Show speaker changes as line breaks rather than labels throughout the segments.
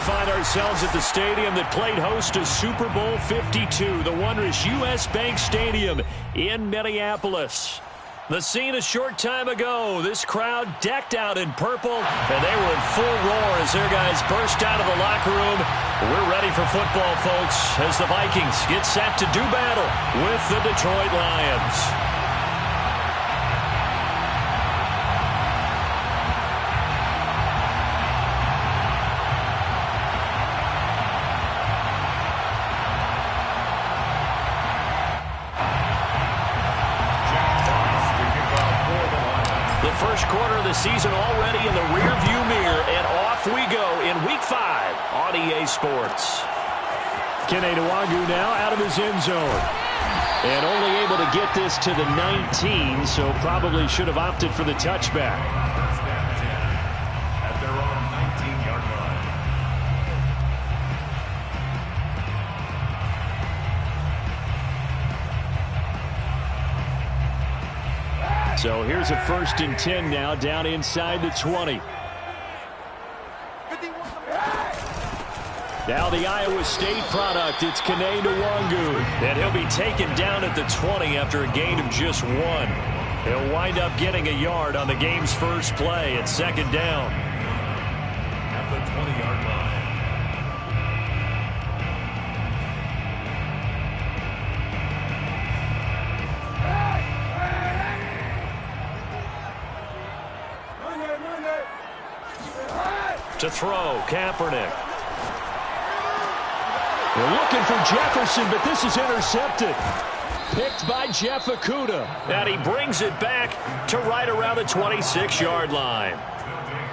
find ourselves at the stadium that played host to Super Bowl 52, the wondrous U.S. Bank Stadium in Minneapolis. The scene a short time ago, this crowd decked out in purple, and they were in full roar as their guys burst out of the locker room. We're ready for football, folks, as the Vikings get set to do battle with the Detroit Lions. First quarter of the season already in the rearview mirror, and off we go in Week 5 on EA Sports. Kenny Nwangu now out of his end zone. And only able to get this to the 19, so probably should have opted for the touchback.
At their own 19-yard line.
So here's a 1st and 10 now, down inside the 20. Now the Iowa State product, it's Kenny Nwangu. And he'll be taken down at the 20 after a gain of just 1. He'll wind up getting a yard on the game's first play at 2nd down.
At the 20-yard line.
To throw, Kaepernick. We're looking for Jefferson, but this is intercepted. Picked by Jeff Okudah. And he brings it back to right around the 26-yard line.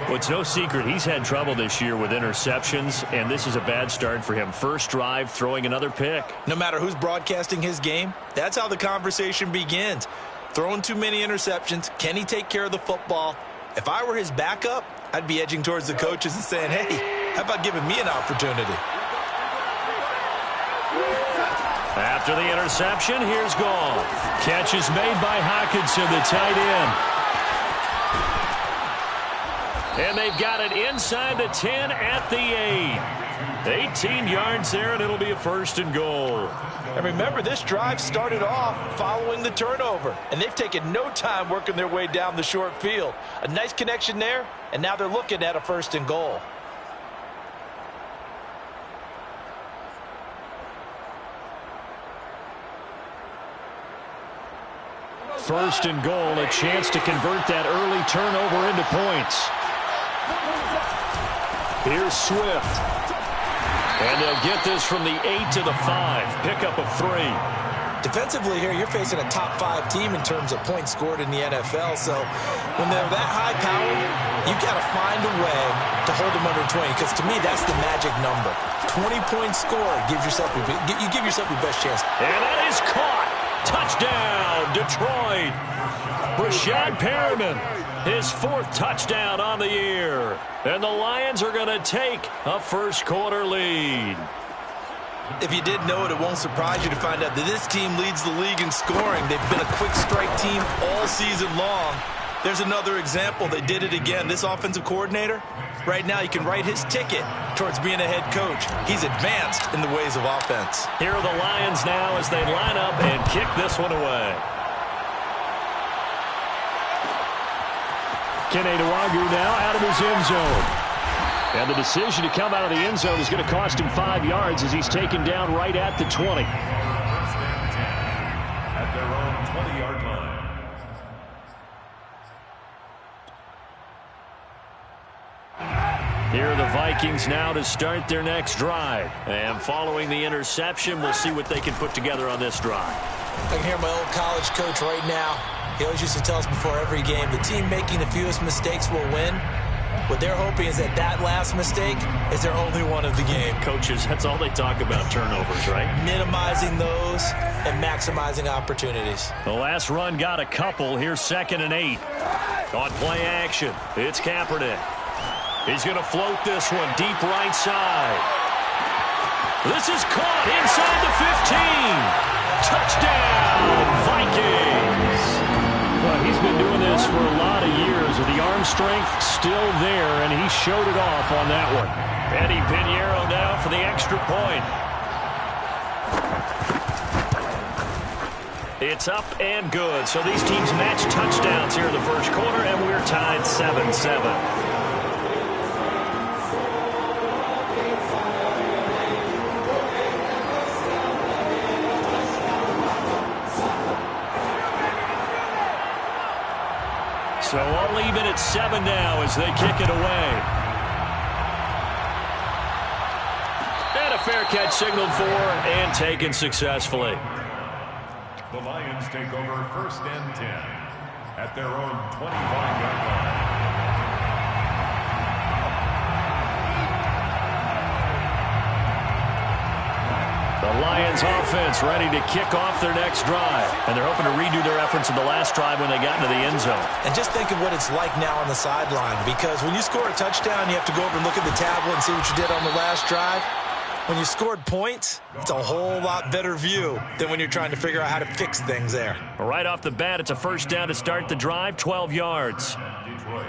Well, it's no secret he's had trouble this year with interceptions, and this is a bad start for him. First drive, throwing another pick.
No matter who's broadcasting his game, that's how the conversation begins. Throwing too many interceptions, can he take care of the football? If I were his backup, I'd be edging towards the coaches and saying, hey, how about giving me an opportunity?
After the interception, here's Goff. Catch is made by Hockenson, the tight end. And they've got it inside the 10 at the 8. 18 yards there, and it'll be a 1st and goal.
And remember, this drive started off following the turnover, and they've taken no time working their way down the short field. A nice connection there, and now they're looking at a 1st and goal.
First and goal, a chance to convert that early turnover into points. Here's Swift. And they'll get this from the 8 to the 5. Pickup of 3.
Defensively here, you're facing a top 5 team in terms of points scored in the NFL. So when they're that high powered, you've got to find a way to hold them under 20. Because to me, that's the magic number. 20 points scored gives yourself you give yourself your best chance.
And that is caught. Touchdown, Detroit. Brashad Perriman, his 4th touchdown on the year. And the Lions are going to take a first quarter lead.
If you didn't know it, it won't surprise you to find out that this team leads the league in scoring. They've been a quick strike team all season long. There's another example. They did it again. This offensive coordinator, right now, you can write his ticket towards being a head coach. He's advanced in the ways of offense.
Here are the Lions now as they line up and kick this one away. Kenny Nwangu now out of his end zone. And the decision to come out of the end zone is going to cost him 5 yards as he's taken down right at the 20.
At their own 20-yard line.
Here are the Vikings now to start their next drive. And following the interception, we'll see what they can put together on this drive.
I can hear my old college coach right now. He always used to tell us before every game, the team making the fewest mistakes will win. What they're hoping is that last mistake is their only one of the game.
Coaches, that's all they talk about, turnovers, right?
Minimizing those and maximizing opportunities.
The last run got a couple. Here's 2nd and 8. On play action, it's Kaepernick. He's going to float this one deep right side. This is caught inside the 15. Touchdown, Vikings. Well, he's been doing this for a lot of years, with the arm strength still there, and he showed it off on that one. Eddie Pinheiro now for the extra point. It's up and good. So these teams match touchdowns here in the first quarter, and we're tied 7-7. So all even at 7 now as they kick it away. And a fair catch signaled for and taken successfully.
The Lions take over 1st and 10 at their own 25-yard line.
The Lions offense ready to kick off their next drive. And they're hoping to redo their efforts in the last drive when they got into the end zone.
And just think of what it's like now on the sideline, because when you score a touchdown, you have to go over and look at the tablet and see what you did on the last drive. When you scored points, it's a whole lot better view than when you're trying to figure out how to fix things there.
Right off the bat, it's a first down to start the drive, 12 yards.
Detroit.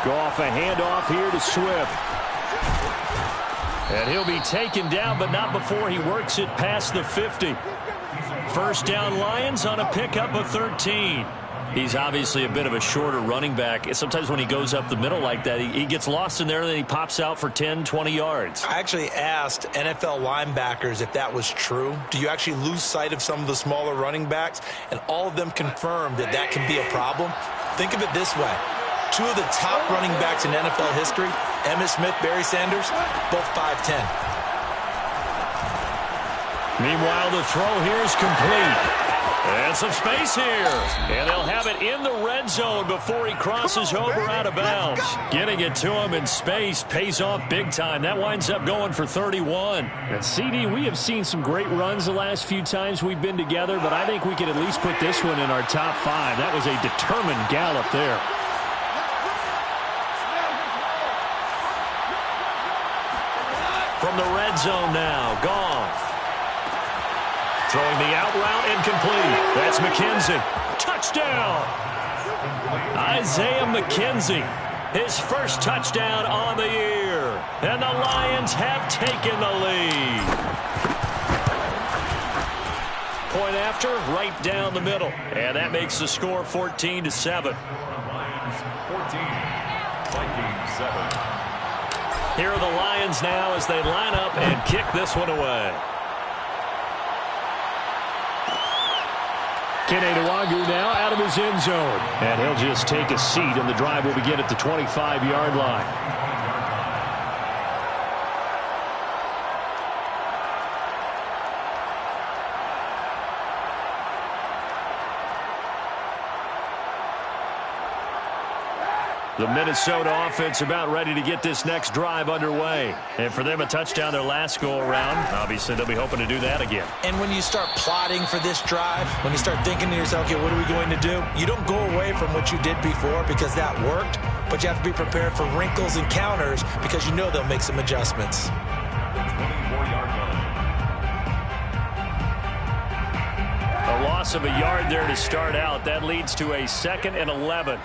Goff, a handoff here to Swift. And he'll be taken down, but not before he works it past the 50. First down Lions on a pickup of 13. He's obviously a bit of a shorter running back. Sometimes when he goes up the middle like that, he gets lost in there, and then he pops out for 10, 20 yards.
I actually asked NFL linebackers if that was true. Do you actually lose sight of some of the smaller running backs? And all of them confirmed that that can be a problem. Think of it this way. Two of the top running backs in NFL history, Emmitt Smith, Barry Sanders, both 5'10".
Meanwhile, the throw here is complete. And some space here. And they'll have it in the red zone before he crosses over out of bounds. Getting it to him in space pays off big time. That winds up going for 31.
And CD, we have seen some great runs the last few times we've been together, but I think we could at least put this one in our top 5. That was a determined gallop there.
From the red zone now, Goff. Throwing the out route incomplete. That's McKenzie. Touchdown! Isaiah McKenzie. His first touchdown on the year. And the Lions have taken the lead. Point after, right down the middle. And that makes the score 14-7.
Lions 14, Vikings 7.
Here are the Lions now as they line up and kick this one away.
Kene Nwangu now out of his end zone. And he'll just take a seat, and the drive will begin at the 25-yard line. The Minnesota offense about ready to get this next drive underway. And for them, a touchdown their last go-around. Obviously, they'll be hoping to do that again.
And when you start plotting for this drive, when you start thinking to yourself, okay, what are we going to do? You don't go away from what you did before because that worked, but you have to be prepared for wrinkles and counters because you know they'll make some adjustments.
24-yard line.
A loss of a yard there to start out. That leads to a 2nd and 11.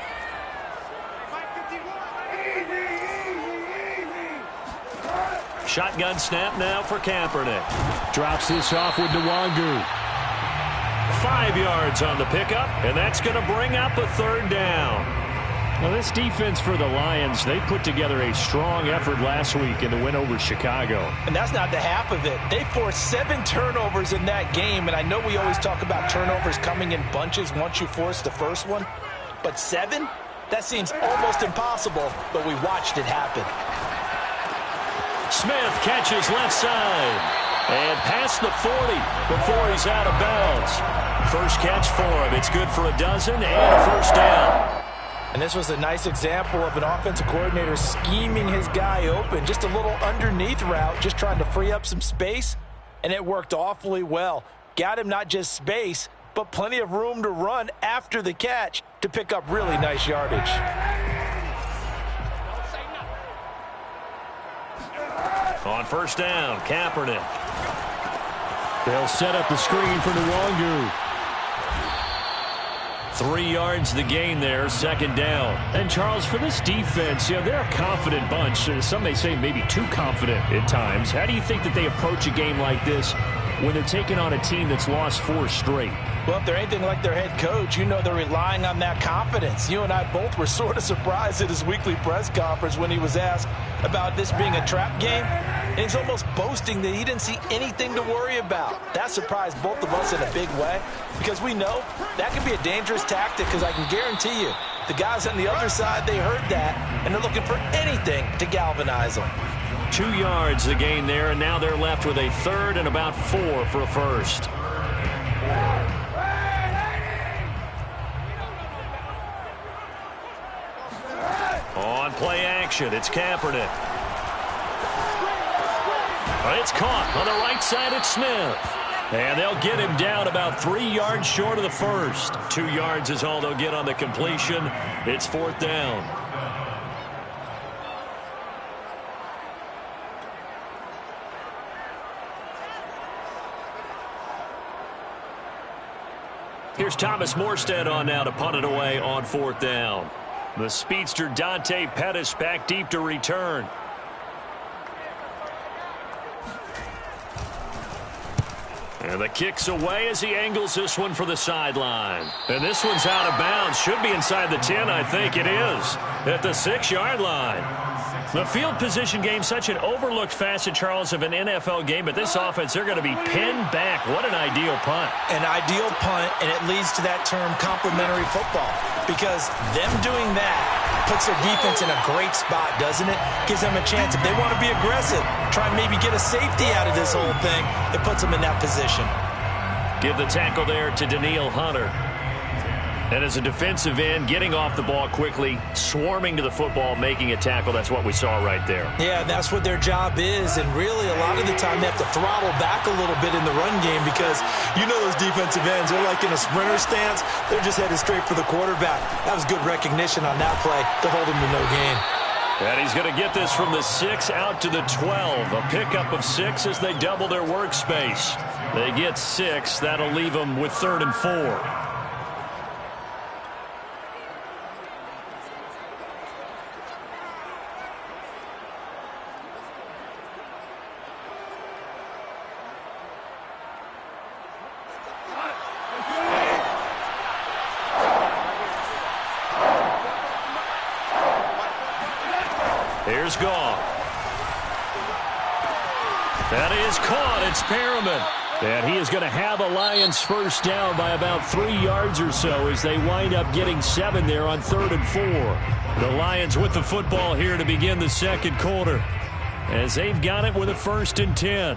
Shotgun snap now for Kaepernick.
Drops this off with Nwangu.
5 yards on the pickup, and that's going to bring up a 3rd down.
Well, this defense for the Lions, they put together a strong effort last week in the win over Chicago.
And that's not the half of it. They forced 7 turnovers in that game, and I know we always talk about turnovers coming in bunches once you force the first one, but 7? That seems almost impossible, but we watched it happen.
Smith catches left side and past the 40 before he's out of bounds. First catch for him. It's good for a dozen and a first down.
And this was a nice example of an offensive coordinator scheming his guy open. Just a little underneath route, just trying to free up some space. and it worked awfully well. Got him not just space, but plenty of room to run after the catch to pick up really nice yardage.
On first down, Kaepernick. They'll set up the screen for Nwangu. 3 yards the gain there, second down. And, Charles, for this defense, they're a confident bunch. Some may say maybe too confident at times. How do you think that they approach a game like this when they're taking on a team that's lost 4 straight?
Well, if they're anything like their head coach, they're relying on that confidence. You and I both were sort of surprised at his weekly press conference when he was asked about this being a trap game. And he's almost boasting that he didn't see anything to worry about. That surprised both of us in a big way because we know that can be a dangerous tactic because I can guarantee you the guys on the other side, they heard that, and they're looking for anything to galvanize them.
2 yards the gain there, and now they're left with a third and about 4 for a first. On play action, it's Kaepernick. It's caught on the right side, it's Smith. And they'll get him down about 3 yards short of the first. 2 yards is all they'll get on the completion. It's fourth down. Here's Thomas Morstead on now to punt it away on fourth down. The speedster Dante Pettis back deep to return. And the kick's away as he angles this one for the sideline. And this one's out of bounds. Should be inside the 10, I think it is. At the 6-yard line. The field position game, such an overlooked facet, Charles, of an NFL game. But this offense, they're going to be pinned back. What an ideal punt.
An ideal punt, and it leads to that term complementary football. Because them doing that puts their defense in a great spot, doesn't it? Gives them a chance. If they want to be aggressive, try and maybe get a safety out of this whole thing, it puts them in that position.
Give the tackle there to Danielle Hunter. And as a defensive end, getting off the ball quickly, swarming to the football, making a tackle, that's what we saw right there.
Yeah, that's what their job is, and really a lot of the time they have to throttle back a little bit in the run game because those defensive ends, they're like in a sprinter stance. They're just headed straight for the quarterback. That was good recognition on that play to hold him to no gain.
And he's going to get this from the 6 out to the 12. A pickup of 6 as they double their workspace. They get 6. That'll leave them with 3rd and 4. Here's Goff. That is caught. It's Perriman. And he is going to have a Lions first down by about 3 yards or so as they wind up getting 7 there on 3rd and 4. The Lions with the football here to begin the second quarter as they've got it with a 1st and 10.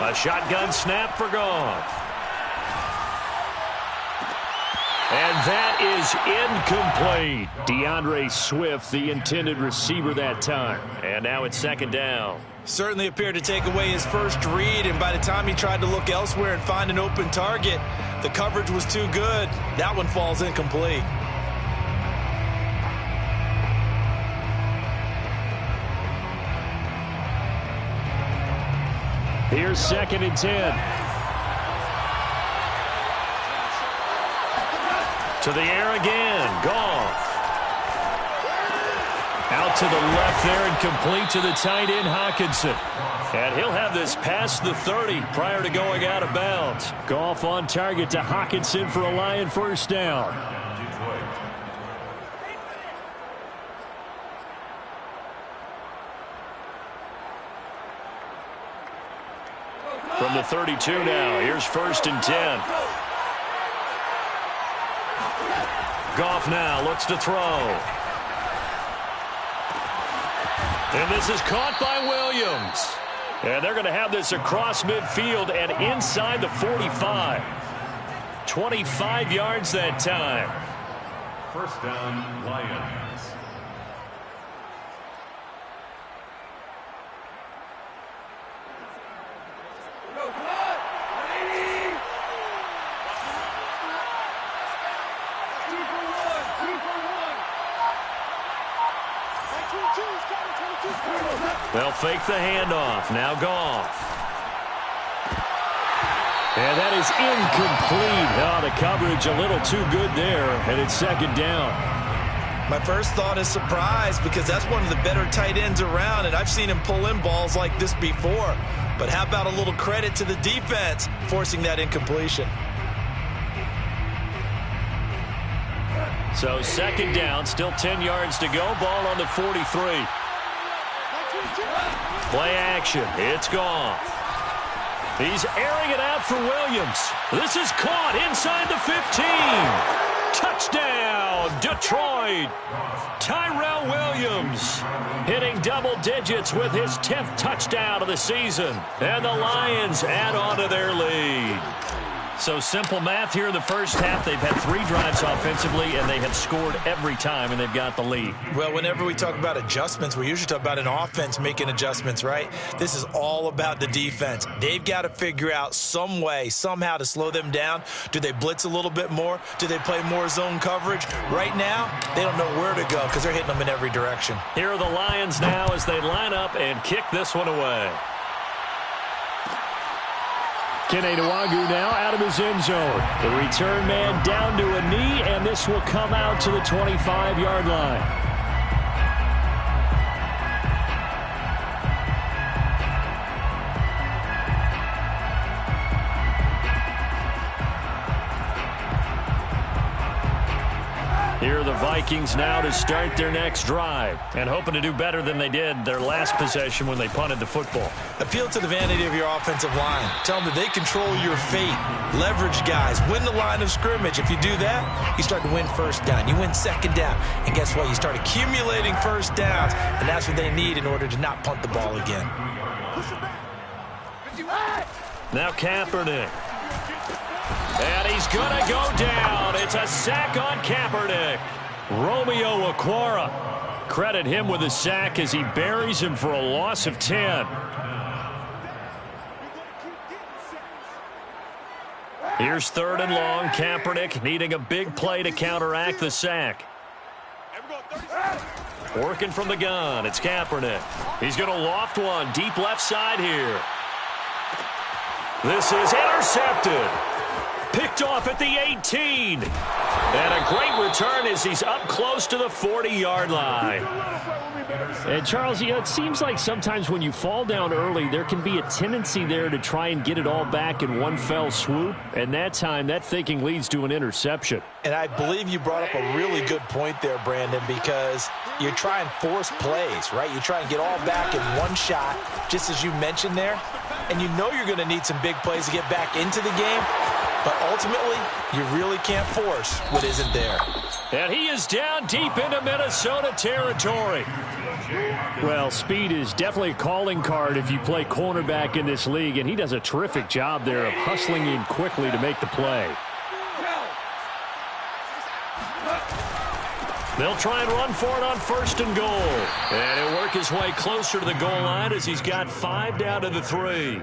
A shotgun snap for Goff. And that is incomplete. DeAndre Swift, the intended receiver that time. And now it's 2nd down.
Certainly appeared to take away his first read, and by the time he tried to look elsewhere and find an open target, the coverage was too good. That one falls incomplete.
Here's 2nd and 10. To the air again. Goff. Out to the left there and complete to the tight end, Hockenson. And he'll have this past the 30 prior to going out of bounds. Goff on target to Hockenson for a Lion first down. From the 32 now, here's 1st and 10. Goff now looks to throw. And this is caught by Williams. And they're going to have this across midfield and inside the 45. 25 yards that time.
First down, Lions.
They'll fake the handoff. Now Goff. And that is incomplete. Oh, the coverage a little too good there, and it's second down.
My first thought is surprise because that's one of the better tight ends around, and I've seen him pull in balls like this before. But how about a little credit to the defense forcing that incompletion?
So second down, still 10 yards to go. Ball on the 43. Play action. It's Goff. He's airing it out for Williams. This is caught inside the 15. Touchdown, Detroit. Tyrell Williams hitting double digits with his 10th touchdown of the season. And the Lions add on to their lead. So simple math here in the first half. They've had 3 drives offensively, and they have scored every time, and they've got the lead.
Well, whenever we talk about adjustments, we usually talk about an offense making adjustments, right? This is all about the defense. They've got to figure out some way, somehow to slow them down. Do they blitz a little bit more? Do they play more zone coverage? Right now, they don't know where to go because they're hitting them in every direction.
Here are the Lions now as they line up and kick this one away. Kene Nwangwu now out of his end zone. The return man down to a knee, and this will come out to the 25-yard line. Here are the Vikings now to start their next drive and hoping to do better than they did their last possession when they punted the football.
Appeal to the vanity of your offensive line. Tell them that they control your fate. Leverage guys. Win the line of scrimmage. If you do that, you start to win first down. You win second down. And guess what? You start accumulating first downs, and that's what they need in order to not punt the ball again.
Now Kaepernick. And he's going to go down. It's a sack on Kaepernick. Romeo Okwara. Credit him with a sack as he buries him for a loss of 10. Here's third and long. Kaepernick needing a big play to counteract the sack. Working from the gun. It's Kaepernick. He's going to loft one deep left side here. This is intercepted. Picked off at the 18. And a great return as he's up close to the 40-yard line.
And, Charles, it seems like sometimes when you fall down early, there can be a tendency there to try and get it all back in one fell swoop. And that time, that thinking leads to an interception.
And I believe you brought up a really good point there, Brandon, because you're trying to force plays, right? You try and get all back in one shot, just as you mentioned there. And you know you're going to need some big plays to get back into the game. But ultimately, you really can't force what isn't there.
And he is down deep into Minnesota territory.
Well, speed is definitely a calling card if you play cornerback in this league, and he does a terrific job there of hustling in quickly to make the play.
They'll try and run for it on first and goal. And he'll work his way closer to the goal line as he's got 5 down to the 3.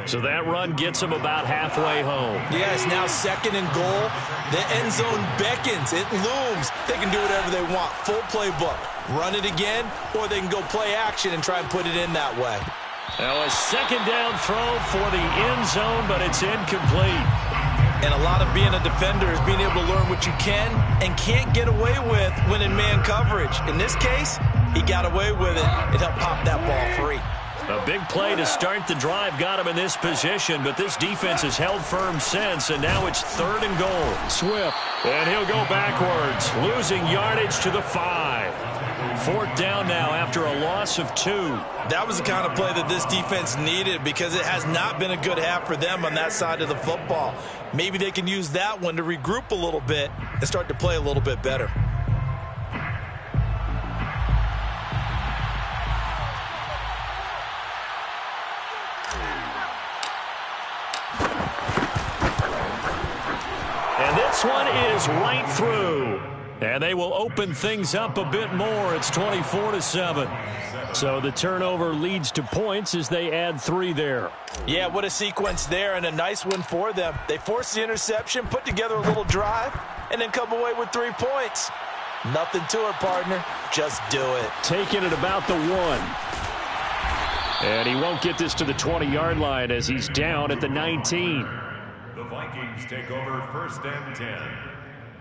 So that run gets him about halfway home.
Yes, now second and goal. The end zone beckons. It looms. They can do whatever they want. Full playbook. Run it again, or they can go play action and try and put it in that way.
Now a second down throw for the end zone, but it's incomplete.
And a lot of being a defender is being able to learn what you can and can't get away with when in man coverage. In this case, he got away with it. It helped pop that ball free.
A big play to start the drive got him in this position, but this defense has held firm since, and now it's third and goal. Swift, and he'll go backwards, losing yardage to the 5. Fourth down now after a loss of 2.
That was the kind of play that this defense needed because it has not been a good half for them on that side of the football. Maybe they can use that one to regroup a little bit and start to play a little bit better.
this one is right through. And they will open things up a bit more. It's 24-7. So the turnover leads to points as they add 3 there.
Yeah, what a sequence there, and a nice win for them. They forced the interception, put together a little drive, and then come away with 3 points. Nothing to it, partner. Just do it.
Taking it about the 1. And he won't get this to the 20-yard line as he's down at the 19.
The Vikings take over 1st and 10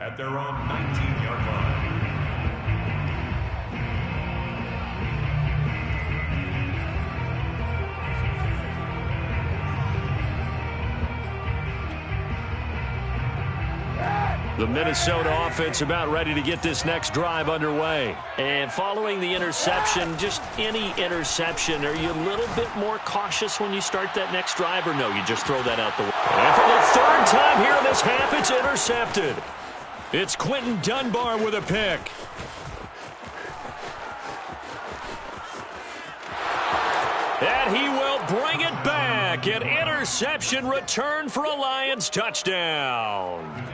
at their own 19-yard line.
The Minnesota offense about ready to get this next drive underway. And following the interception, just any interception, are you a little bit more cautious when you start that next drive, or no, you just throw that out the way? And for the 3rd time here in this half, it's intercepted. It's Quentin Dunbar with a pick. And he will bring it back. An interception return for a Lions touchdown.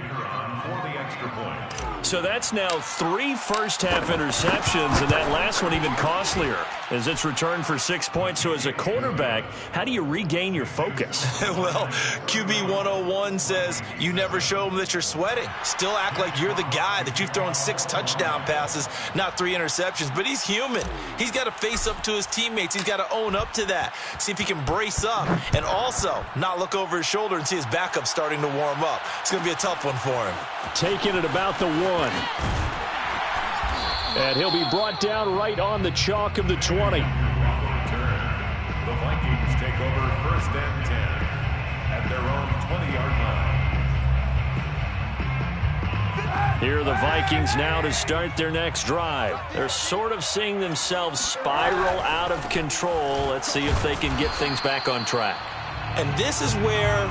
For the extra point.
So that's now 3 first-half interceptions, and that last one even costlier as it's returned for 6 points. So as a quarterback, how do you regain your focus?
Well, QB 101 says you never show them that you're sweating. Still act like you're the guy, that you've thrown 6 touchdown passes, not 3 interceptions. But he's human. He's got to face up to his teammates. He's got to own up to that. See if he can brace up and also not look over his shoulder and see his backup starting to warm up. It's going to be a tough one for him.
Taking it about the 1. And he'll be brought down right on the chalk of the 20.
The Vikings take over 1st and 10 at their own 20-yard line.
Here are the Vikings now to start their next drive. They're sort of seeing themselves spiral out of control. Let's see if they can get things back on track.
And this is where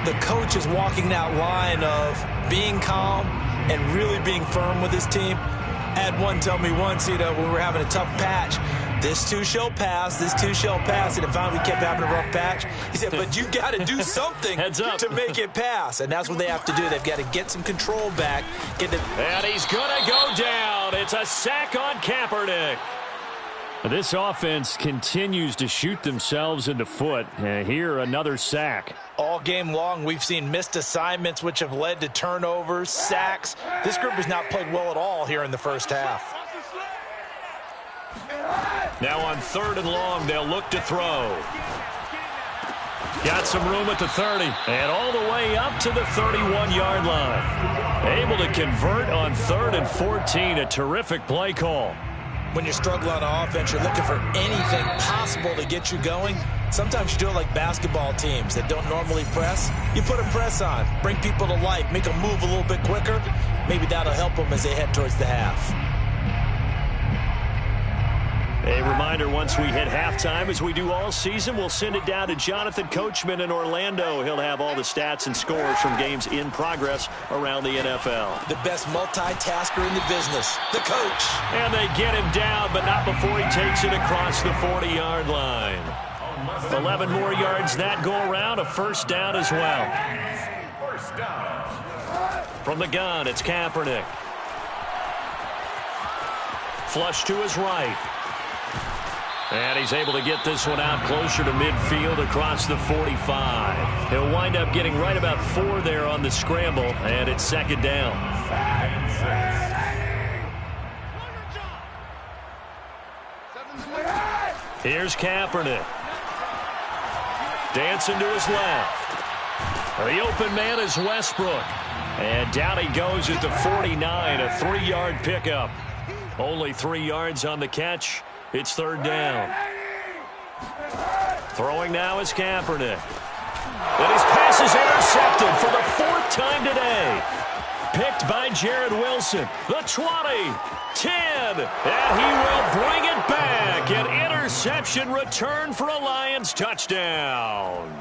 the coach is walking that line of being calm and really being firm with his team. I had one tell me once, when we were having a tough patch, this too shall pass, this too shall pass, and it finally kept having a rough patch. He said, but you got to do something to make it pass, and that's what they have to do. They've got to get some control back.
And he's going to go down. It's a sack on Kaepernick. This offense continues to shoot themselves in the foot. Here, another sack.
All game long, we've seen missed assignments, which have led to turnovers, sacks. This group has not played well at all here in the first half.
Now on 3rd and long, they'll look to throw. Got some room at the 30, and all the way up to the 31-yard line. Able to convert on 3rd and 14, a terrific play call.
When you're struggling on offense, you're looking for anything possible to get you going. Sometimes you do it like basketball teams that don't normally press. You put a press on, bring people to life, make them move a little bit quicker. Maybe that'll help them as they head towards the half.
A reminder, once we hit halftime, as we do all season, we'll send it down to Jonathan Coachman in Orlando. He'll have all the stats and scores from games in progress around the NFL.
The best multitasker in the business, the coach.
And they get him down, but not before he takes it across the 40-yard line. 11 more yards that go around, a first down as well.
First down.
From the gun, it's Kaepernick. Flush to his right. And he's able to get this one out closer to midfield across the 45. He'll wind up getting right about 4 there on the scramble, and it's 2nd down. Here's Kaepernick. Dancing to his left. The open man is Westbrook. And down he goes at the 49, a 3-yard pickup. Only 3 yards on the catch. It's 3rd down. Throwing now is Kaepernick. And his pass is intercepted for the 4th time today. Picked by Jared Wilson. The 20, 10, and he will bring it back. An interception return for a Lions touchdown.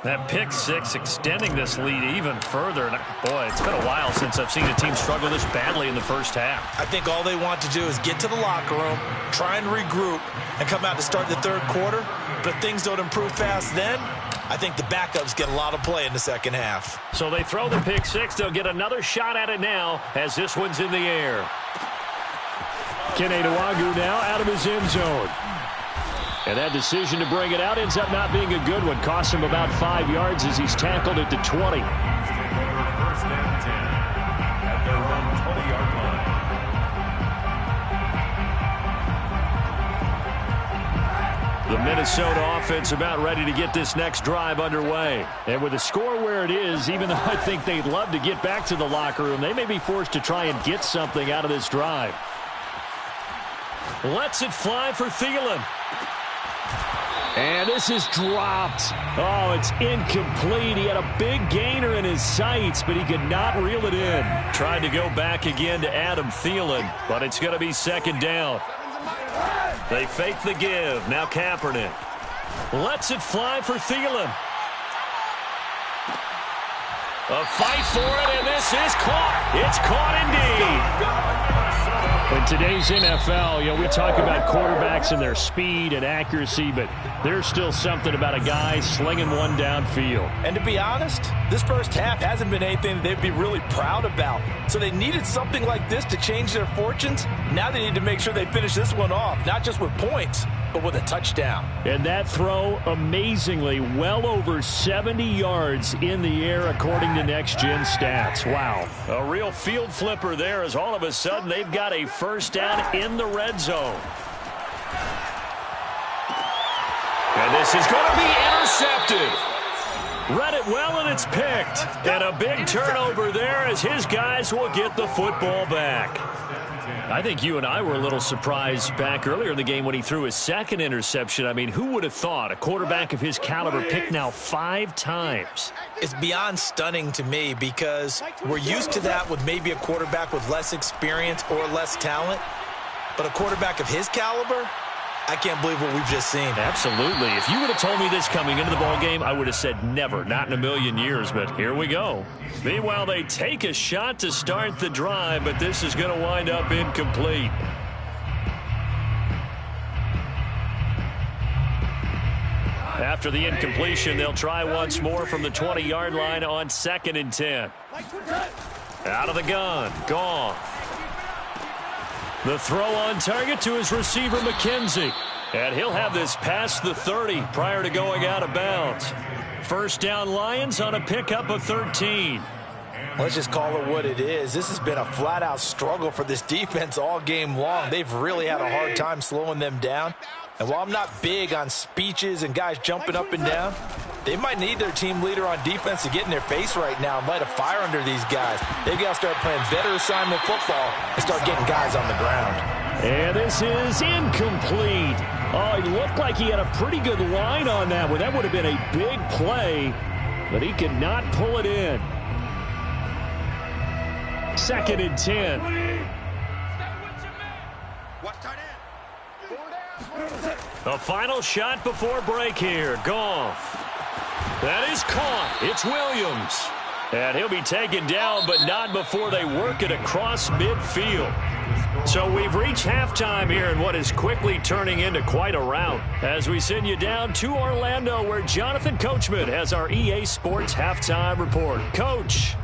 That pick six extending this lead even further. And boy, it's been a while since I've seen a team struggle this badly in the first half.
I think all they want to do is get to the locker room, try and regroup, and come out to start the third quarter. But if things don't improve fast then, I think the backups get a lot of play in the second half.
So they throw the pick six. They'll get another shot at it now as this one's in the air.
Keneduagu now out of his end zone. And that decision to bring it out ends up not being a good one. Costs him about 5 yards as he's tackled at the 20.
First and 10 at their own 20-yard line.
The Minnesota offense about ready to get this next drive underway.
And with the score where it is, even though I think they'd love to get back to the locker room, they may be forced to try and get something out of this drive.
Lets it fly for Thielen.
And this is dropped. Oh, it's incomplete. He had a big gainer in his sights, but he could not reel it in.
Tried to go back again to Adam Thielen, but it's going to be second down. They fake the give. Now Kaepernick. Lets it fly for Thielen. A fight for it, and this is caught. It's caught indeed.
In today's NFL, we talk about quarterbacks and their speed and accuracy, but there's still something about a guy slinging one downfield.
And to be honest, this first half hasn't been anything they'd be really proud about. So they needed something like this to change their fortunes. Now they need to make sure they finish this one off, not just with points, but with a touchdown.
And that throw, amazingly, well over 70 yards in the air, according to Next Gen Stats. Wow.
A real field flipper there as all of a sudden they've got a first down in the red zone. And this is going to be intercepted. Read it well, and it's picked. And a big turnover there as his guys will get the football back. I think you and I were a little surprised back earlier in the game when he threw his second interception. I mean, who would have thought a quarterback of his caliber picked now 5 times?
It's beyond stunning to me because we're used to that with maybe a quarterback with less experience or less talent. But a quarterback of his caliber, I can't believe what we've just seen.
Absolutely. If you would have told me this coming into the ballgame, I would have said never, not in a million years, but here we go. Meanwhile, they take a shot to start the drive, but this is going to wind up incomplete. After the incompletion, they'll try once more from the 20-yard line on 2nd and 10. Out of the gun, Goff. The throw on target to his receiver, McKenzie. And he'll have this past the 30 prior to going out of bounds. First down Lions on a pickup of 13.
Let's just call it what it is. This has been a flat-out struggle for this defense all game long. They've really had a hard time slowing them down. And while I'm not big on speeches and guys jumping up and down, they might need their team leader on defense to get in their face right now and light a fire under these guys. They've got to start playing better assignment football and start getting guys on the ground.
And this is incomplete. Oh, it looked like he had a pretty good line on that one. That would have been a big play, but he could not pull it in. 2nd and 10.
The final shot before break here. Goff. That is caught. It's Williams. And he'll be taken down, but not before they work it across midfield. So we've reached halftime here in what is quickly turning into quite a rout as we send you down to Orlando where Jonathan Coachman has our EA Sports Halftime Report. Coach.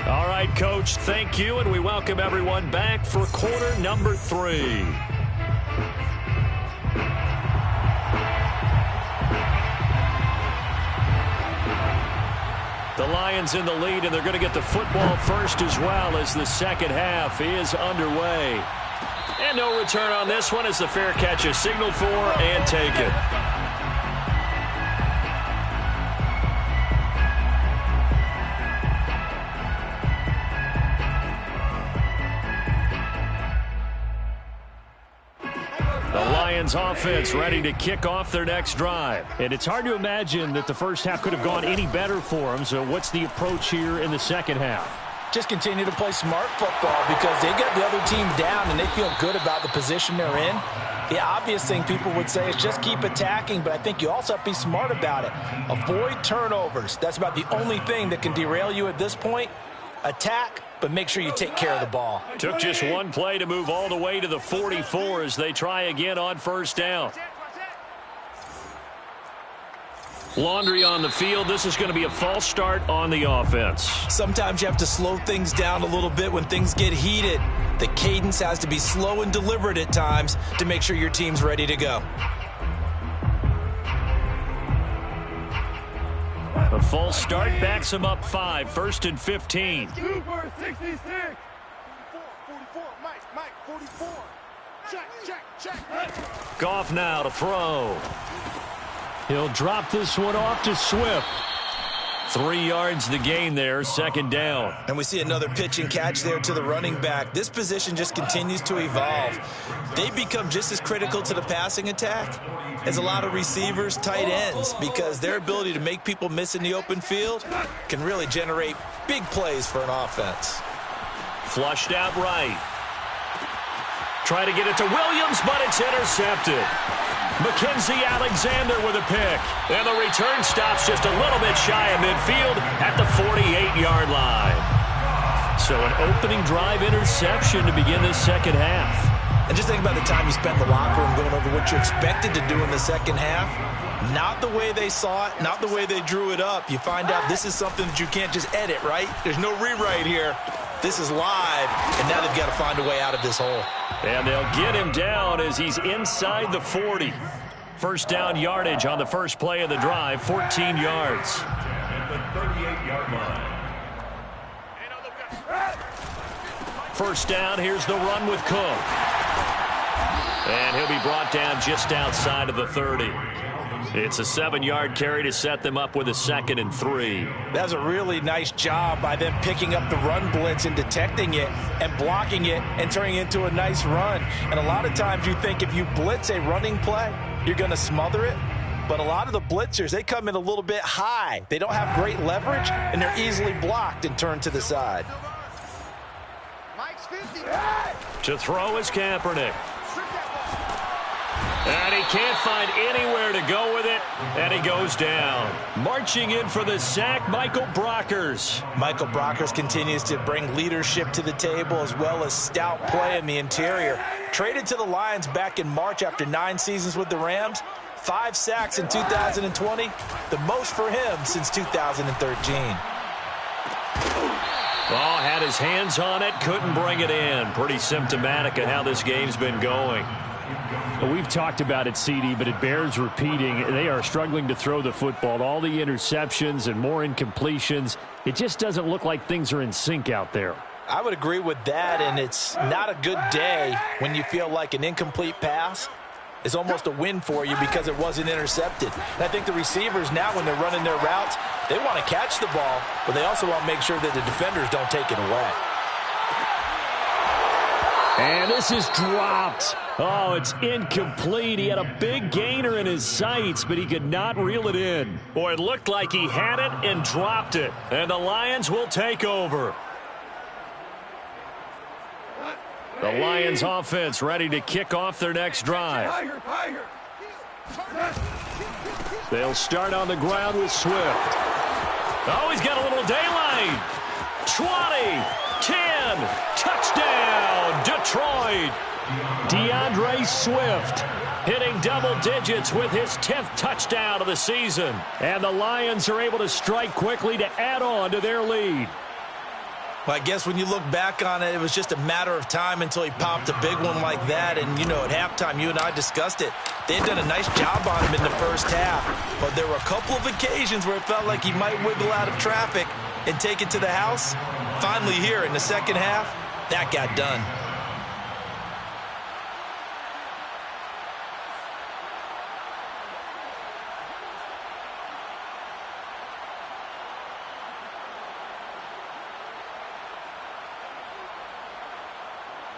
All right, Coach, thank you, and we welcome everyone back for quarter number 3. The Lions in the lead, and they're going to get the football first as well as the second half is underway. And no return on this one as the fair catch is signaled for and taken. Offense ready to kick off their next drive.
And it's hard to imagine that the first half could have gone any better for them. So what's the approach here in the second half?
Just continue to play smart football because they get the other team down and they feel good about the position they're in. The obvious thing people would say is just keep attacking, but I think you also have to be smart about it. Avoid turnovers. That's about the only thing that can derail you at this point. Attack, but make sure you take care of the ball.
Took just one play to move all the way to the 44 as they try again on first down. Laundry on the field. This is going to be a false start on the offense.
Sometimes you have to slow things down a little bit when things get heated. The cadence has to be slow and deliberate at times to make sure your team's ready to go.
A false start backs him up 5, 1st and 15.
Super 66. 44, Mike, 44. Check.
Goff now to throw. He'll drop this one off to Swift. 3 yards the gain there, 2nd down.
And we see another pitch and catch there to the running back. This position just continues to evolve. They become just as critical to the passing attack as a lot of receivers, tight ends, because their ability to make people miss in the open field can really generate big plays for an offense.
Flushed out right. Try to get it to Williams, but it's intercepted. Mackenzie Alexander with a pick. And the return stops just a little bit shy of midfield at the 48-yard line. So an opening drive interception to begin this second half.
And just think about the time you spent in the locker room going over what you expected to do in the second half. Not the way they saw it, not the way they drew it up. You find out this is something that you can't just edit, right? There's no rewrite here. This is live, and now they've got to find a way out of this hole.
And they'll get him down as he's inside the 40. First down yardage on the first play of the drive, 14 yards.
At the 38-yard line.
First down, here's the run with Cook. And he'll be brought down just outside of the 30. It's a 7-yard carry to set them up with a 2nd and 3.
That's a really nice job by them picking up the run blitz and detecting it and blocking it and turning it into a nice run. And a lot of times you think if you blitz a running play, you're going to smother it. But a lot of the blitzers, they come in a little bit high. They don't have great leverage, and they're easily blocked and turned to the side.
To throw is Kaepernick. And he can't find anywhere to go with it, and he goes down. Marching in for the sack, Michael Brockers.
Michael Brockers continues to bring leadership to the table as well as stout play in the interior. Traded to the Lions back in March after 9 seasons with the Rams. 5 sacks in 2020, the most for him since 2013.
Oh, had his hands on it, couldn't bring it in. Pretty symptomatic of how this game's been going.
We've talked about it, CD, but it bears repeating. They are struggling to throw the football. All the interceptions and more incompletions. It just doesn't look like things are in sync out there.
I would agree with that, and it's not a good day when you feel like an incomplete pass is almost a win for you because it wasn't intercepted. And I think the receivers now, when they're running their routes, they want to catch the ball, but they also want to make sure that the defenders don't take it away.
And this is dropped. Oh, it's incomplete. He had a big gainer in his sights, but he could not reel it in.
Boy, it looked like he had it and dropped it. And the Lions will take over. The Lions offense ready to kick off their next drive. They'll start on the ground with Swift. Oh, he's got a little daylight. 20, 10, touchdown, Detroit. DeAndre Swift hitting double digits with his 10th touchdown of the season. And the Lions are able to strike quickly to add on to their lead.
Well, I guess when you look back on it, it was just a matter of time until he popped a big one like that. And, you know, at halftime, you and I discussed it. They had done a nice job on him in the first half. But there were a couple of occasions where it felt like he might wiggle out of traffic and take it to the house. Finally here in the second half, that got done.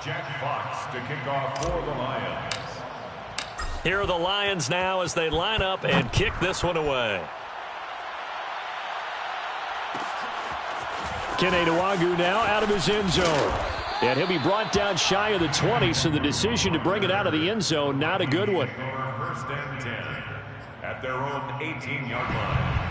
Jack Fox to kick off for the Lions.
Here are the Lions now as they line up and kick this one away.
Kene Nwangu now out of his end zone. And he'll be brought down shy of the 20, so the decision to bring it out of the end zone, not a good one.
First and 10 at their own 18-yard line.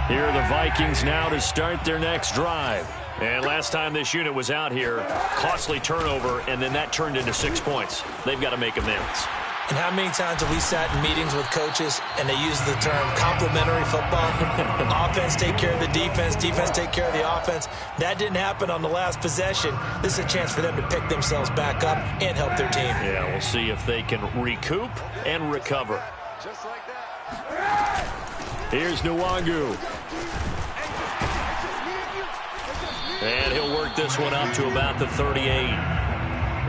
Here are the Vikings now to start their next drive. And last time this unit was out here, costly turnover, and then that turned into 6 points. They've got to make amends.
And how many times have we sat in meetings with coaches and they use the term complementary football? Offense take care of the defense, defense take care of the offense. That didn't happen on the last possession. This is a chance for them to pick themselves back up and help their team.
Yeah, we'll see if they can recoup and recover.
Just like that.
Here's Nwangu.
And he'll work this one up to about the 38.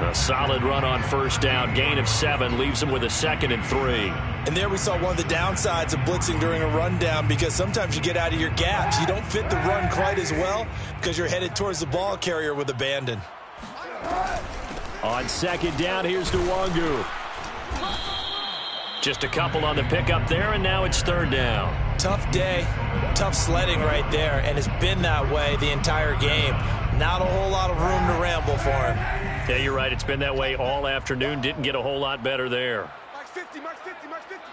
A solid run on first down. Gain of 7 leaves him with a 2nd and 3.
And there we saw one of the downsides of blitzing during a rundown, because sometimes you get out of your gaps. You don't fit the run quite as well because you're headed towards the ball carrier with abandon.
On 2nd down, here's Nwangu.
Just a couple on the pickup there, and now it's 3rd down.
Tough day, tough sledding right there, and it's been that way the entire game. Not a whole lot of room to ramble for him.
Yeah, you're right. It's been that way all afternoon. Didn't get a whole lot better there.
Max 50, Max 50, Max 50.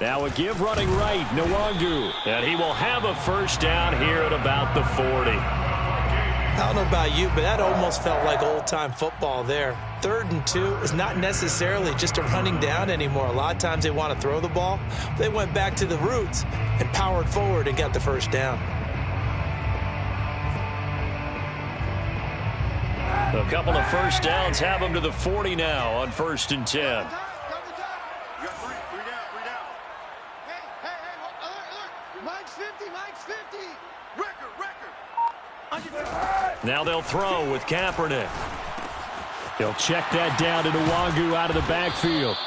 Now a give running right, Nwangu.
And he will have a first down here at about the 40.
I don't know about you, but that almost felt like old-time football there. 3rd and 2 is not necessarily just a running down anymore. A lot of times they want to throw the ball. They went back to the roots and powered forward and got the first down.
A couple of first downs have them to the 40 now on 1st and 10.
You got 3 down. Hey, alert. Mike's 50, Mike's 50. Record.
Now they'll throw with Kaepernick.
He'll check that down to Nwangu out of the backfield.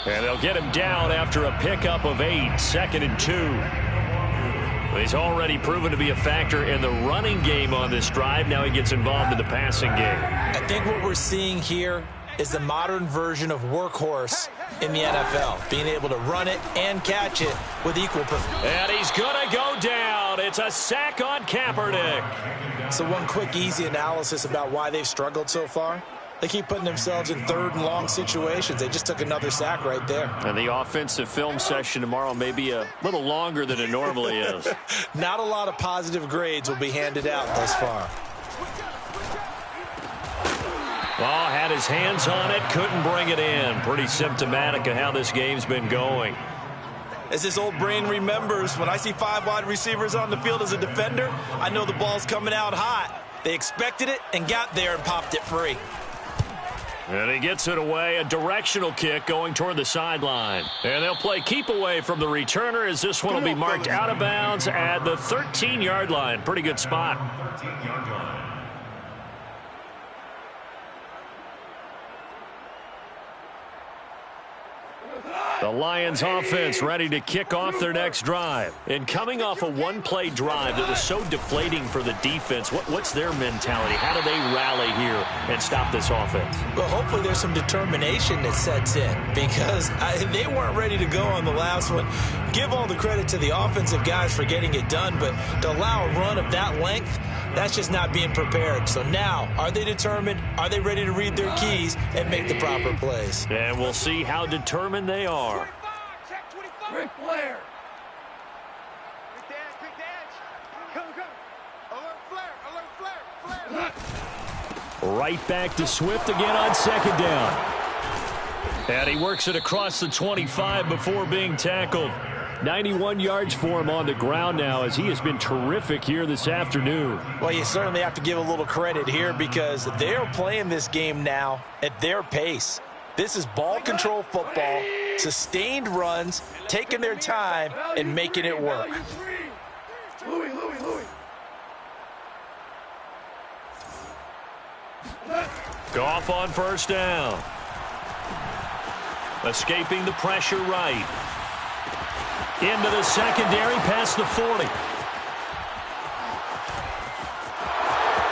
And they'll get him down after a pickup of 8, 2nd and 2. He's already proven to be a factor in the running game on this drive. Now he gets involved in the passing game.
I think what we're seeing here is the modern version of workhorse in the NFL, being able to run it and catch it with equal performance.
And he's going to go down. It's a sack on Kaepernick.
So one quick, easy analysis about why they've struggled so far. They keep putting themselves in 3rd and long situations. They just took another sack right there.
And the offensive film session tomorrow may be a little longer than it normally is.
Not a lot of positive grades will be handed out thus far.
Oh, had his hands on it, couldn't bring it in. Pretty symptomatic of how this game's been going.
As this old brain remembers, when I see 5 wide receivers on the field as a defender, I know the ball's coming out hot. They expected it and got there and popped it free.
And he gets it away, a directional kick going toward the sideline. And they'll play keep away from the returner as this one will be marked out of bounds at the 13-yard line. Pretty good spot.
13-yard line.
The Lions offense ready to kick off their next drive. And coming off a one-play drive that was so deflating for the defense, what's their mentality? How do they rally here and stop this offense?
Well, hopefully there's some determination that sets in, because they weren't ready to go on the last one. Give all the credit to the offensive guys for getting it done, but to allow a run of that length, that's just not being prepared. So now, are they determined? Are they ready to read their keys and make the proper plays?
And we'll see how determined they are.
Check 25. Ric Flair. Quick dash. Come. Alert flare.
Right back to Swift again on 2nd down.
And he works it across the 25 before being tackled.
91 yards for him on the ground now, as he has been terrific here this afternoon.
Well, you certainly have to give a little credit here, because they're playing this game now at their pace. This is ball control football, sustained runs, taking their time and making it work.
Louis.
Goff on first down. Escaping the pressure right. Into the secondary past the 40.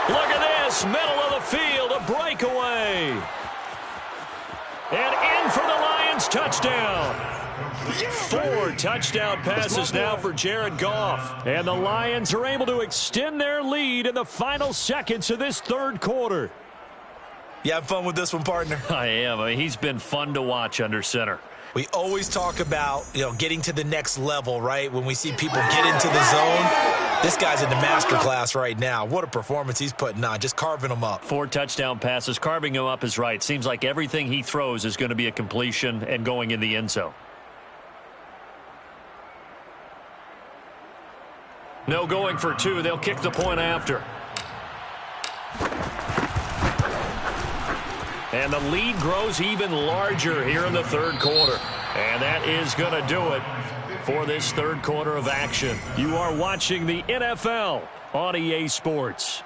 Look at this, middle of the field, a breakaway. And in for the touchdown. 4 touchdown passes now for Jared Goff. And the Lions are able to extend their lead in the final seconds of this third quarter.
You have fun with this one, partner?
I am. I mean, he's been fun to watch under center.
We always talk about, getting to the next level, right? When we see people get into the zone, this guy's in the master class right now. What a performance he's putting on, just carving them up.
4 touchdown passes. Carving him up is right. Seems like everything he throws is going to be a completion and going in the end zone. No going for 2. They'll kick the point after. And the lead grows even larger here in the third quarter. And that is going to do it for this third quarter of action. You are watching the NFL on EA Sports.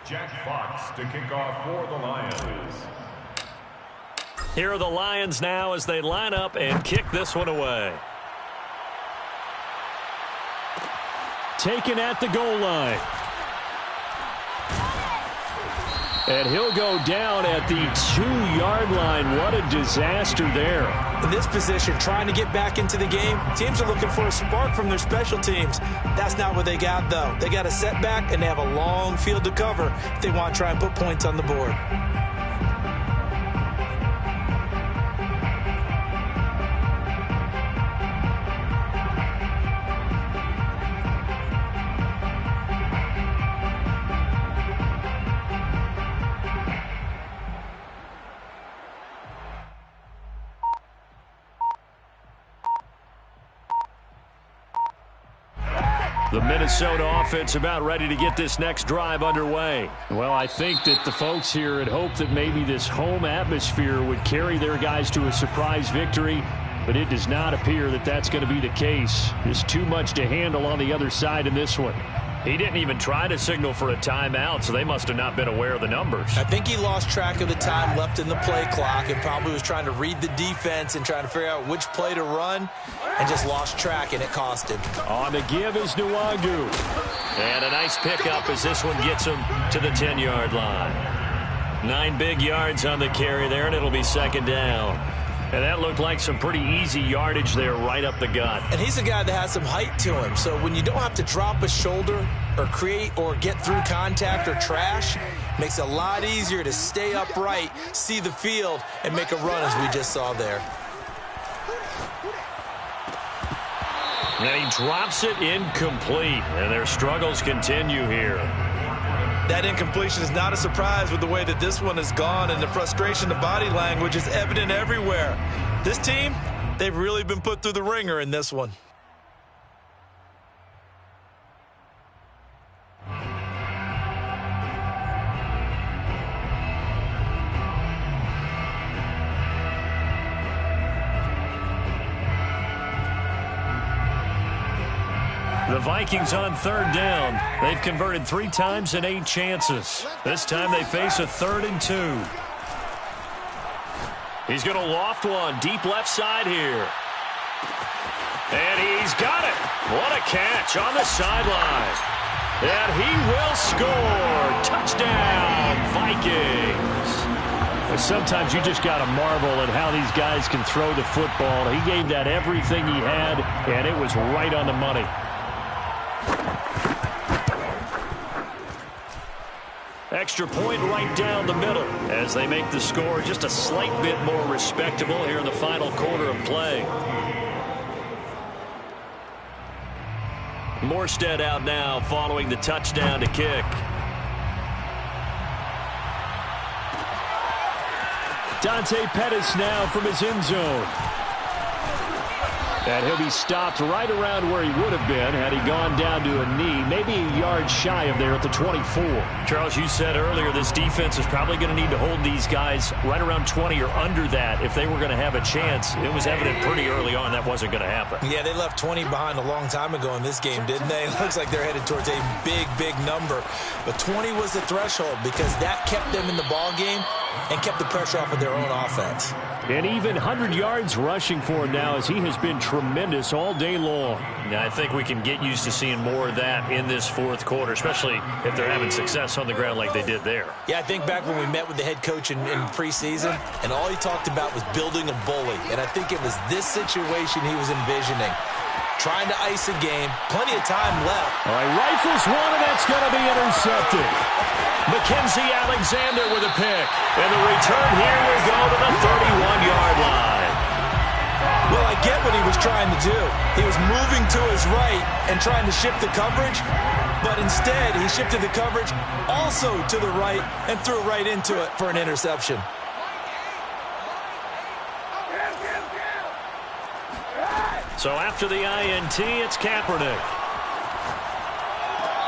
Jack Fox to kick off for the Lions.
Here are the Lions now as they line up and kick this one away. Taken at the goal line. And he'll go down at the 2-yard line. What a disaster there.
In this position, trying to get back into the game, teams are looking for a spark from their special teams. That's not what they got, though. They got a setback, and they have a long field to cover if they want to try and put points on the board.
The Minnesota offense about ready to get this next drive underway.
Well, I think that the folks here had hoped that maybe this home atmosphere would carry their guys to a surprise victory, but it does not appear that that's going to be the case. There's too much to handle on the other side in this one.
He didn't even try to signal for a timeout, so they must have not been aware of the numbers.
I think he lost track of the time left in the play clock and probably was trying to read the defense and trying to figure out which play to run and just lost track, and it cost him.
On the give is Nwangu. And a nice pickup as this one gets him to the 10-yard line. 9 big yards on the carry there, and it'll be second down. And that looked like some pretty easy yardage there right up the gut.
And he's a guy that has some height to him. So when you don't have to drop a shoulder or create or get through contact or trash, makes it a lot easier to stay upright, see the field, and make a run as we just saw there.
And he drops it incomplete. And their struggles continue here.
That incompletion is not a surprise with the way that this one has gone, and the frustration, the body language is evident everywhere. This team, they've really been put through the ringer in this one.
The Vikings on third down. They've converted 3 times in 8 chances. This time they face a 3rd and 2. He's going to loft one deep left side here. And he's got it. What a catch on the sideline. And he will score. Touchdown, Vikings.
Sometimes you just got to marvel at how these guys can throw the football. He gave that everything he had, and it was right on the money.
Extra point right down the middle as they make the score just a slight bit more respectable here in the final quarter of play. Morstead out now following the touchdown to kick.
Dante Pettis now from his end zone. And he'll be stopped right around where he would have been had he gone down to a knee, maybe a yard shy of there at the 24.
Charles, you said earlier this defense is probably going to need to hold these guys right around 20 or under that if they were going to have a chance. It was evident pretty early on that wasn't going to happen.
Yeah, they left 20 behind a long time ago in this game, didn't they? It looks like they're headed towards a big, big number. But 20 was the threshold because that kept them in the ball game and kept the pressure off of their own offense.
And even 100 yards rushing for him now, as he has been tremendous all day long.
Now, I think we can get used to seeing more of that in this fourth quarter, especially if they're having success on the ground like they did there.
Yeah, I think back when we met with the head coach in preseason, and all he talked about was building a bully. And I think it was this situation he was envisioning. Trying to ice a game. Plenty of time left.
All right, rifles one, and that's going to be intercepted.
Mackenzie Alexander with a pick. And the return here will go to the 31-yard line.
Well, I get what he was trying to do. He was moving to his right and trying to shift the coverage, but instead he shifted the coverage also to the right and threw right into it for an interception.
So after the INT, it's Kaepernick.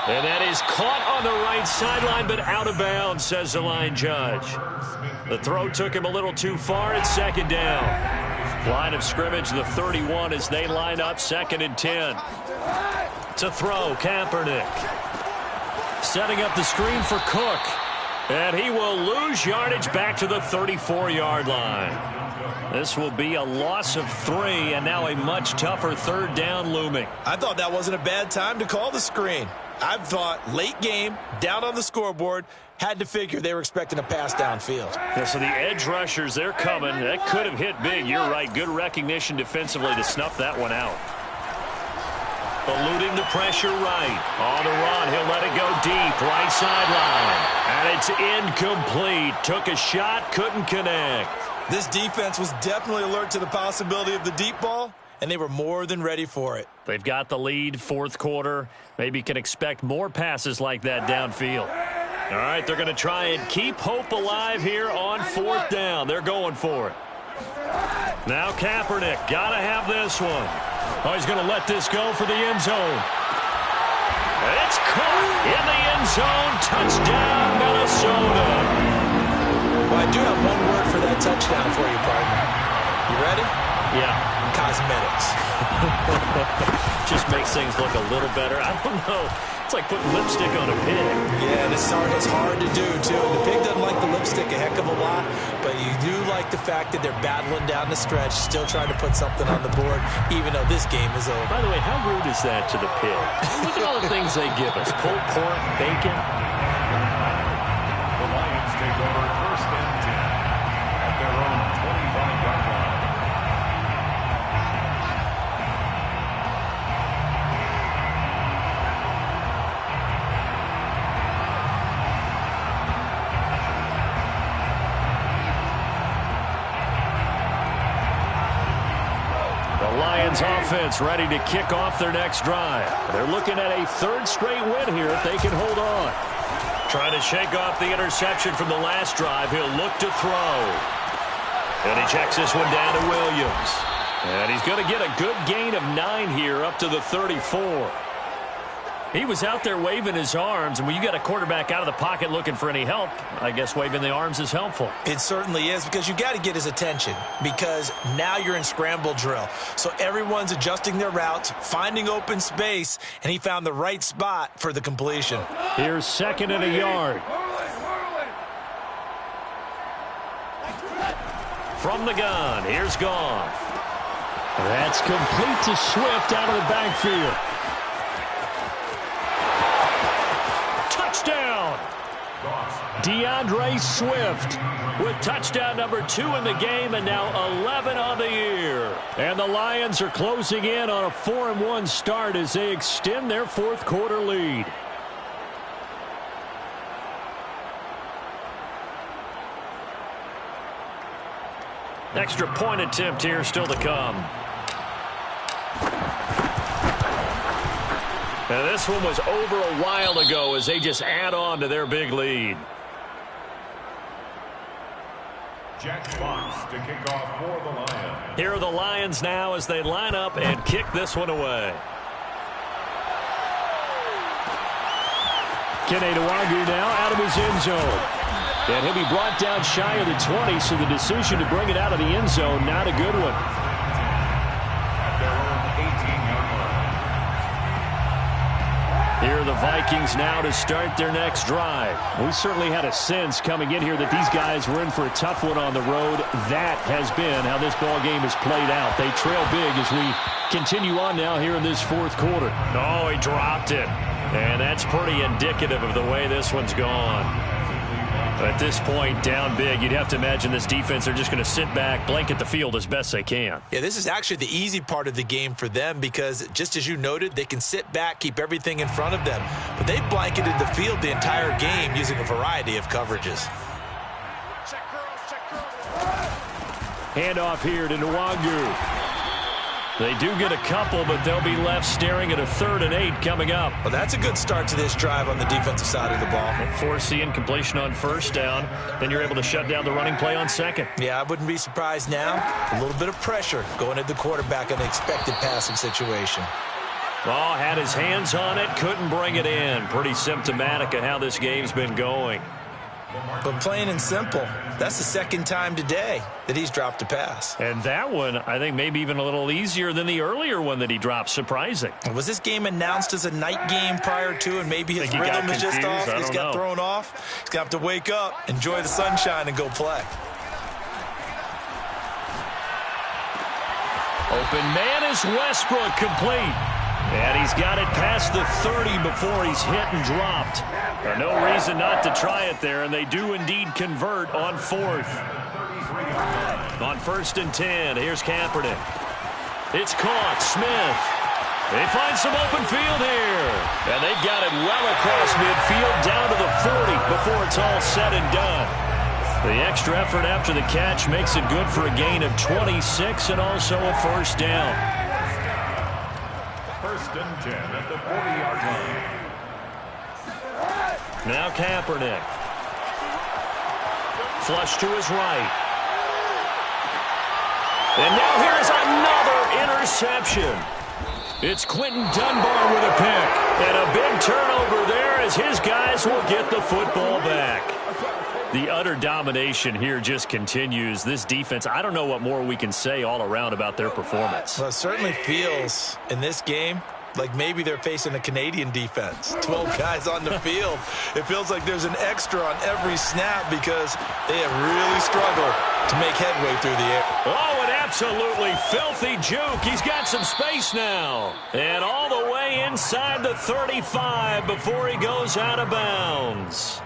And that is caught on the right sideline, but out of bounds, says the line judge. The throw took him a little too far. It's second down. Line of scrimmage, the 31, as they line up, 2nd and 10. To throw, Kaepernick. Setting up the screen for Cook. And he will lose yardage back to the 34-yard line. This will be a loss of 3, and now a much tougher 3rd down looming.
I thought that wasn't a bad time to call the screen. I thought late game, down on the scoreboard, had to figure they were expecting a pass downfield.
Yeah, so the edge rushers, they're coming. That could have hit big. You're right. Good recognition defensively to snuff that one out. Eluding the pressure right. On the run, he'll let it go deep. Right sideline. And it's incomplete. Took a shot, couldn't connect.
This defense was definitely alert to the possibility of the deep ball, and they were more than ready for it.
They've got the lead, 4th quarter. Maybe can expect more passes like that downfield. All right, they're going to try and keep hope alive here on 4th down. They're going for it. Now Kaepernick, got to have this one. Oh, he's going to let this go for the end zone. It's caught in the end zone. Touchdown, Minnesota.
Well, I do have one word for that touchdown for you, partner. You ready?
Yeah.
Cosmetics.
Just makes things look a little better. I don't know. It's like putting lipstick on a pig.
Yeah, and it's hard to do, too. The pig doesn't like the lipstick a heck of a lot, but you do like the fact that they're battling down the stretch, still trying to put something on the board, even though this game is over.
By the way, how rude is that to the pig? Look at all the things they give us. Pulled pork, bacon.
The Lions take over 1st and 10 at their own 25-yard line.
Lions offense ready to kick off their next drive. They're looking at a 3rd straight win here if they can hold on. Trying to shake off the interception from the last drive. He'll look to throw. And he checks this one down to Williams. And he's going to get a good gain of 9 here up to the 34. He was out there waving his arms, and when you get a quarterback out of the pocket looking for any help, I guess waving the arms is helpful.
It certainly is, because you got to get his attention, because now you're in scramble drill. So everyone's adjusting their routes, finding open space, and he found the right spot for the completion.
Here's 2nd and a yard.
From the gun, here's Goff.
That's complete to Swift out of the backfield.
Touchdown!
DeAndre Swift
With touchdown number 2 in the game, and now 11 on the year.
And the Lions are closing in on a 4-1 start as they extend their 4th quarter lead.
Extra point attempt here still to come. And this one was over a while ago as they just add on to their big lead.
Jack Fox to kick off for the Lions.
Here are the Lions now as they line up and kick this one away.
Kene Nwangwu now out of his end zone. And he'll be brought down shy of the 20, so the decision to bring it out of the end zone, not a good one.
At their own 18-yard
Here are the Vikings now to start their next drive.
We certainly had a sense coming in here that these guys were in for a tough one on the road. That has been how this ball game has played out. They trail big as we continue on now here in this fourth quarter.
Oh, he dropped it. And that's pretty indicative of the way this one's gone. At this point, down big, you'd have to imagine this defense, they're just going to sit back, blanket the field as best they can.
Yeah, this is actually the easy part of the game for them because, just as you noted, they can sit back, keep everything in front of them. But they've blanketed the field the entire game using a variety of coverages.
Handoff here to Nwangu.
They do get a couple, but they'll be left staring at a 3rd and 8 coming up.
Well, that's a good start to this drive on the defensive side of the ball.
Force the incompletion on 1st down. Then you're able to shut down the running play on 2nd.
Yeah, I wouldn't be surprised now. A little bit of pressure going at the quarterback in an expected passing situation.
Oh, had his hands on it, couldn't bring it in. Pretty symptomatic of how this game's been going.
But plain and simple, that's the 2nd time today that he's dropped a pass.
And that one, I think, maybe even a little easier than the earlier one that he dropped. Surprising.
Was this game announced as a night game prior to, and maybe his rhythm is just off? He's got thrown off. He's going to have to wake up, enjoy the sunshine, and go play.
Open man is Westbrook, complete. And he's got it past the 30 before he's hit and dropped. No reason not to try it there, and they do indeed convert on 4th. On 1st and 10, here's Kaepernick. It's caught. Smith. They find some open field here. And they've got it well across midfield down to the 40 before it's all said and done. The extra effort after the catch makes it good for a gain of 26 and also a 1st down.
1st and 10 at the 40-yard line.
Now Kaepernick. Flush to his right. And now here's another interception. It's Quentin Dunbar with a pick. And a big turnover there as his guys will get the football back. The utter domination here just continues. This defense, I don't know what more we can say all around about their performance.
Well, it certainly feels in this game like maybe they're facing a Canadian defense. 12 guys on the field. It feels like there's an extra on every snap because they have really struggled to make headway through the air.
Oh, an absolutely filthy juke. He's got some space now. And all the way inside the 35 before he goes out of bounds.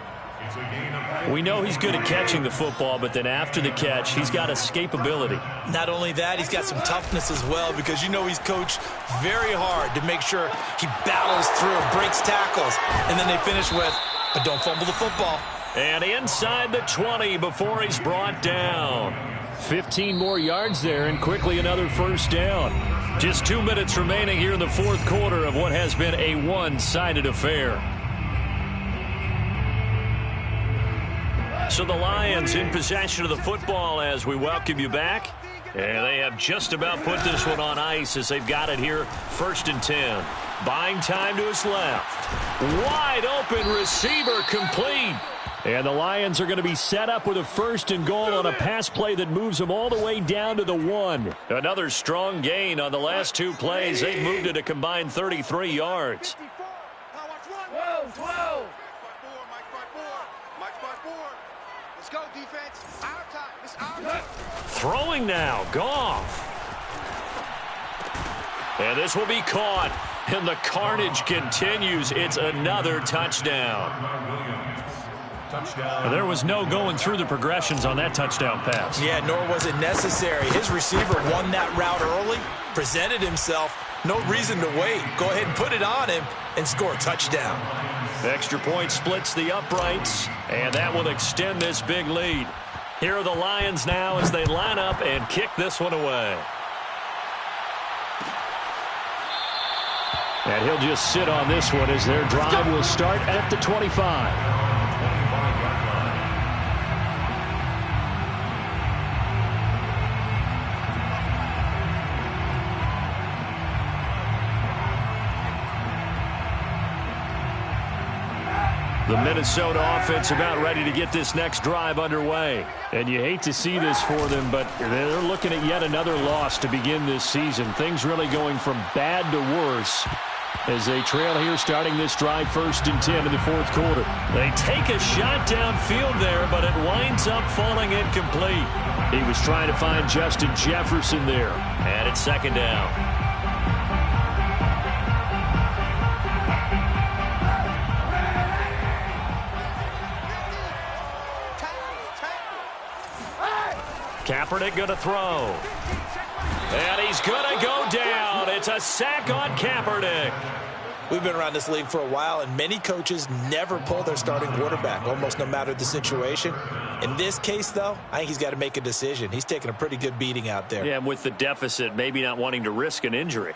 We know he's good at catching the football, but then after the catch, he's got escapability.
Not only that, he's got some toughness as well because you know he's coached very hard to make sure he battles through, breaks tackles, and then they finish with, but don't fumble the football.
And inside the 20 before he's brought down.
15 more yards there and quickly another 1st down.
Just 2 minutes remaining here in the 4th quarter of what has been a one-sided affair. So the Lions in possession of the football as we welcome you back. And they have just about put this one on ice as they've got it here 1st and 10. Buying time to his left. Wide open receiver complete.
And the Lions are going to be set up with a 1st and goal on a pass play that moves them all the way down to the 1.
Another strong gain on the last 2 plays. They've moved it a combined 33 yards.
12. Let's go, defense. Our time. It's our time.
Throwing now. Goff. And this will be caught. And the carnage continues. It's another touchdown.
There was no going through the progressions on that touchdown pass.
Yeah, nor was it necessary. His receiver won that route early, presented himself. No reason to wait. Go ahead and put it on him and score a touchdown.
Extra point splits the uprights, and that will extend this big lead. Here are the Lions now as they line up and kick this one away.
And he'll just sit on this one as their drive will start at the 25.
The Minnesota offense about ready to get this next drive underway.
And you hate to see this for them, but they're looking at yet another loss to begin this season. Things really going from bad to worse. as they trail here starting this drive 1st and 10 in the 4th quarter.
They take a shot downfield there, but it winds up falling incomplete.
He was trying to find Justin Jefferson there.
And it's 2nd down. Kaepernick going to throw. And he's going to go down. It's a sack on Kaepernick.
We've been around this league for a while, and many coaches never pull their starting quarterback, almost no matter the situation. In this case, though, I think he's got to make a decision. He's taking a pretty good beating out there.
Yeah, and with the deficit, maybe not wanting to risk an injury.